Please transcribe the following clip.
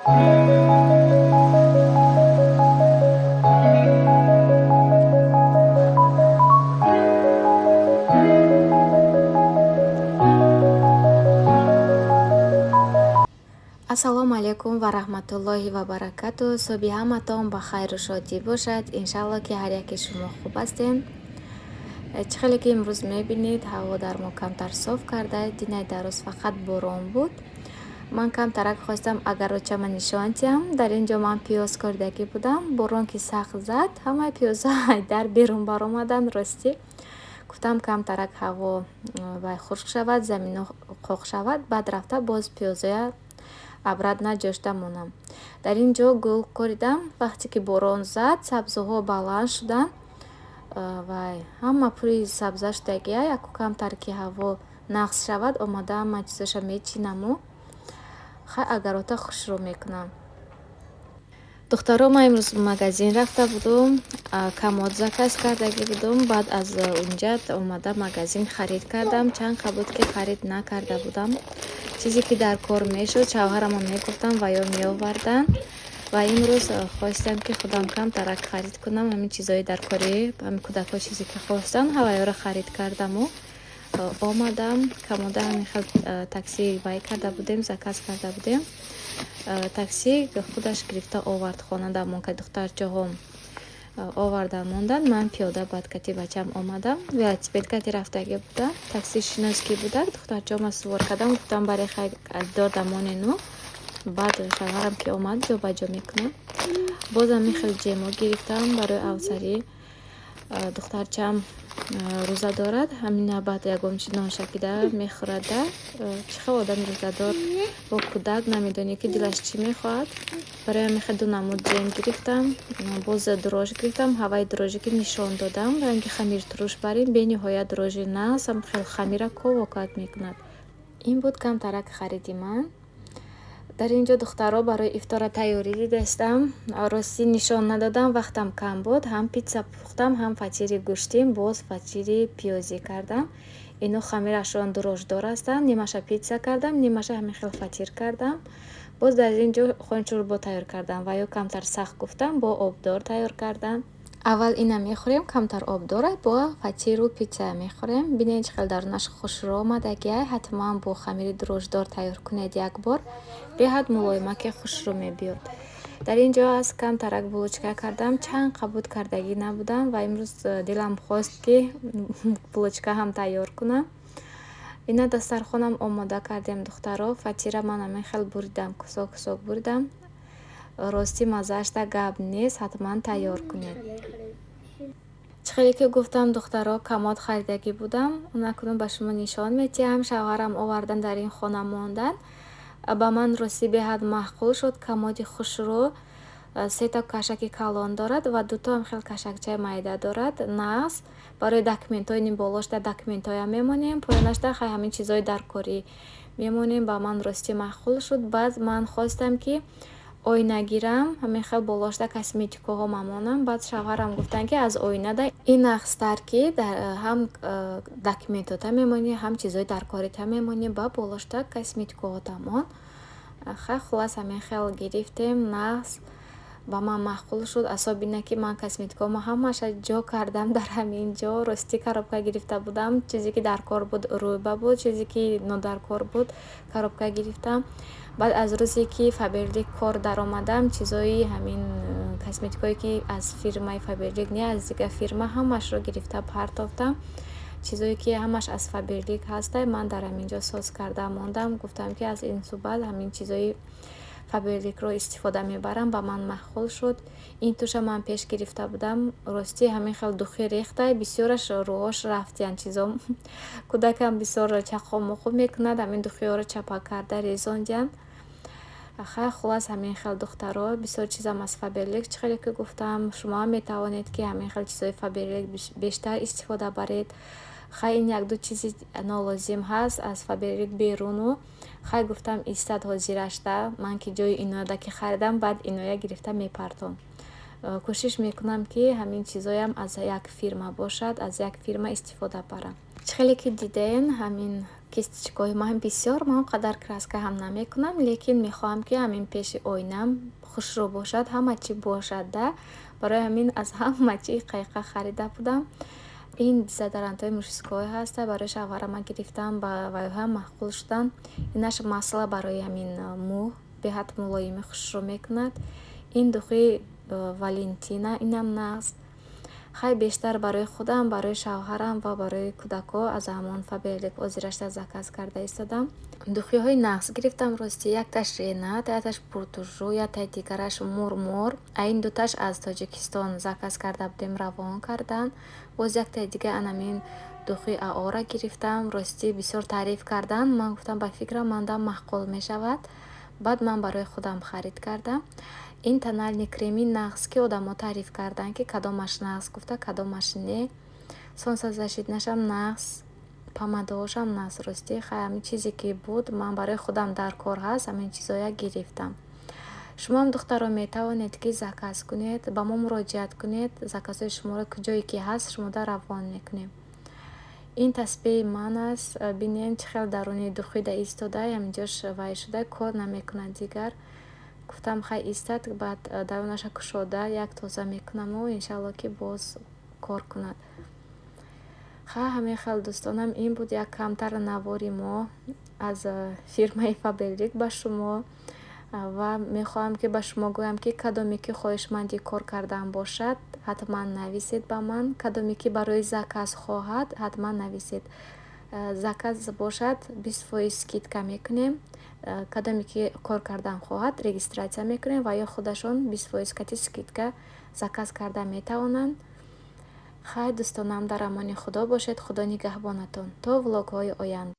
ассалому алайкум ва раҳматуллоҳи ва баракату. субҳи ҳаматон ба хайру шодӣ бошад. иншалло ки ҳар яке шумо хуб ҳастен. чӣ хеле ки имрӯз мебинед ҳаво дар мо камтар соф карда, динай дароз фақат борон буд. ман камтарак хостам агароча ман нишон диҳам. дар ин ҷо ман пиёз кордагӣ будам, борон ки сахт зад, ҳамаи пиёза дар берун баромадан. ростӣ гуфтам камтарак ҳаво вай хушк шавад, замино қоқ шавад, баъд рафта боз пиёзоя абрат наҷошта монам. дар ин ҷо гул коридам. вақте ки борон зад, сабзиҳо баланд шуданд, вай ҳама пури сабза шудагия. яку камтар ки ҳаво нақс шавад, омадаам ман чизоша мечинаму хай агарота хушрӯ мекунам. духтаро ман имрӯз магазин рафта будум, камод заказ кардагӣ будум. баъд аз унҷа омада магазин харид кардам. чанд қабуд ки харид накарда будам, чизе ки дар кор мешуд шавҳарамо мегуфтам ва ё меовардан. ва имрӯз хостам ки худам камтарак харид кунам. ҳамин чизои дар кори ҳамин кӯдакҳо чизе ки хостанд ҳаваёро харид кардаму омадам. камода ҳамин хел такси вай карда будем, заказ карда будем. такси худаш гирифта овард хонадамон ки духтарҷоҳом овардан мондан. ман пиёда бадкати бачам омадам. велосипедкати рафтагӣ буда, такси шиноскӣ буда. духтарҷоҳома сувор кардам, гуфтам баре хай додамонену. баъд шавҳарам ки омад ҷобаҷо мекунам. бозам михел ҷемо гирифтам барои авсарӣ. духтарчам рӯза дорад. ҳамина баъд ягон ношакида мехӯрада. чӣ хел одами рӯзадор бо кӯдак намедонӣ ки дилаш чӣ мехоҳад. барои ҳамин ду намуд ҷем гирифтам. боз дрож гирифтам. ҳаваи дрожи ки нишон додам, ранги хамиртуруш барин. бениҳоят дрожи нас ам хел хамира ковокат мекунад. ин буд камтарак хариди ман. дар ин ҷо духтаро барои ифтора тайёрӣ дидастам. ростӣ нишон надодам, вақтам кам буд. ҳам питса пухтам, ҳам фатири гӯштим, боз фатири пиёзӣ кардам. ино хамирашон дрождор ҳастанд. нимаша питса кардам, нимаша ҳамин хел фатир кардам. боз дар ин ҷо хончӯрбо тайёр кардам ва ё камтар сахт гуфтам, бо обдор тайёр кардам. аввал ина мехӯрем, камтар об дорад, бо фатиру питса мехӯрем. бинед чӣ хел дарунаш хушрӯ омадагия. ҳатман бо хамири дрождор тайёр кунед як бор. беҳад мулоимаке хушрӯ мебиёд. дар ин ҷо аз камтарак булочка кардам. чанд қабуд кардагӣ набудам ва имрӯз дилам хост ки булочка ҳам тайёр кунам. ина дастархонам омода кардем духтаро. фатира ман ҳамин хел буридам, кусок кусок буридам. ростӣ мазаашда гап нест, ҳатман тайёр кунед. чӣ хеле ки гуфтам духтаро камод харидагӣ будам. накунун ба шумо нишон медиҳам. шавҳарам овардан дар ин хона мондан. ба ман ростӣ беҳад маъқул шуд. камоди хушрӯ 3 кашаки калон дорад ва 2 ҳам хел кашакчаи майда дорад. нағз барои документҳои ниболошда документҳоя мемонем, поёнашда хай ҳамин чизои дар корӣ мемонем. ба ман ростӣ маъқул шуд. баъд ман хостам ки оина гирам, ҳамин хел болошда косметикаҳо мамонам. баъд шавҳарам гуфтанд ки аз оинада ин нақстар ки ҳам документота мемонӣ, ҳам чизои дар корита мемонӣ, ба болошда косметикаҳотамон. хай хулас ҳамин хел гирифтем. нақз ба ман маъқул шуд. асобина ки ман косметикаҳома ҳамаша ҷо кардам дар ҳамин ҷо. ростӣ коробка гирифта будам. чизе ки дар кор буд рӯйба буд, чизе ки нодар кор буд коробка гирифтам. баъд аз рӯзе ки фаберлик кор даромадам, чизои ҳамин косметикое ки аз фирмаи фаберлик не аз дигар фирма ҳамашро гирифта партофтам. чизое ки ҳамаш аз фаберлик ҳаста ман дар ҳамин ҷо соз карда мондам. гуфтам ки аз ин субат ҳамин чизои фаберликро истифода мебарам. ба ман маъқул шуд. ин туша ман пеш гирифта будам. ростӣ ҳамин хел духӣ рехта, бисёраш рӯҳош рафтиян чизом. кӯдакам бисёр чақомоқу мекунад, ҳамин духиёро чапа карда резондиян. хай хулас ҳамин хел духтаро бисёр чизам аз фаберлик. чӣ хеле ки гуфтам шумо ҳам метавонед ки ҳамин хел чизои фаберлик бештар истифода баред. хай ин як ду чизи нолозим ҳаст аз фаберлик беруну. хай гуфтам истад ҳозирашда ман ки ҷои инояда ки харидам баъд иноя гирифта мепартом. кӯшиш мекунам ки ҳамин чизоям аз як фирма бошад, аз як фирма истифода барам. чӣ хеле ки диден ҳамин кисточкаҳои ман бисёр он қадар краска ҳам намекунам, лекин мехоҳам ки ҳамин пеши оинам хушрӯ бошад, ҳама чӣ бошад да. Барои ҳамин аз ҳама чӣ қайқа харида будам. ин дезодорантҳои мушкҳои ҳаста, барои шавҳарам гирифтам, ба вайҳоям маъқул шудан. Инаш масъала барои ҳамин мӯ беҳад мулоими хушрӯ мекунад. ин духи Валентина, инам нағз. хай бештар барои худам, барои шавҳарам ва барои кӯдако аз ҳамон Faberlic озирашта заказ карда истодам. духиҳои нағз гирифтам рости, якташ ренат, якташ пуртуржу, яктай дигараш мурмур. Ин дуташ аз Тоҷикистон заказ карда будем, равон кардан. боз яктай дига анамин духи аора гирифтам. рости бисёр таъриф кардан. ман гуфтам ба фикрам мандам маъқул мешавад. баъд ман барои худам харид кардам. ин тональни креми нағз ки одамо таъриф кардан ки кадомаш нағз гуфта, кадомаш не. сонсазашиднашам нағз, помадаҳошам нағз. рости хай ҳамин чизе ки буд ман барои худам дар кор ҳаст, ҳамин чизоя гирифтам. шумоам духтаро метавонед ки заказ кунед, ба мо муроҷиат кунед, заказҳои шуморо куҷое ки ҳаст шумода равон мекунем. ин тасбеҳи ман аст. бинем чӣ хел даруни духида истода, ҳаминҷош вай шуда кор намекунад дигар. гуфтам хай истад, баъд дарунаша кушода як тоза мекунаму иншалло ки боз кор кунад. хай ҳамин хел дӯстонам, ин буд як камтар навори мо аз фирмаи Faberlic ба шумо. ва мехоҳам ки ба шумо гӯям ки кадоме ки хоҳишманди кор кардан бошад, ҳатман нависед ба ман. кадоме ки барои заказ хоҳад, ҳатман нависед. заказ бошад 20% скидка мекунем. кадоме ки кор кардан хоҳад, регистратсия мекунем ва ё худашон 20% скидка заказ карда метавонанд. хай дӯстонам, дар амони худо бошед. худо нигаҳбонатон то влогҳои оянда.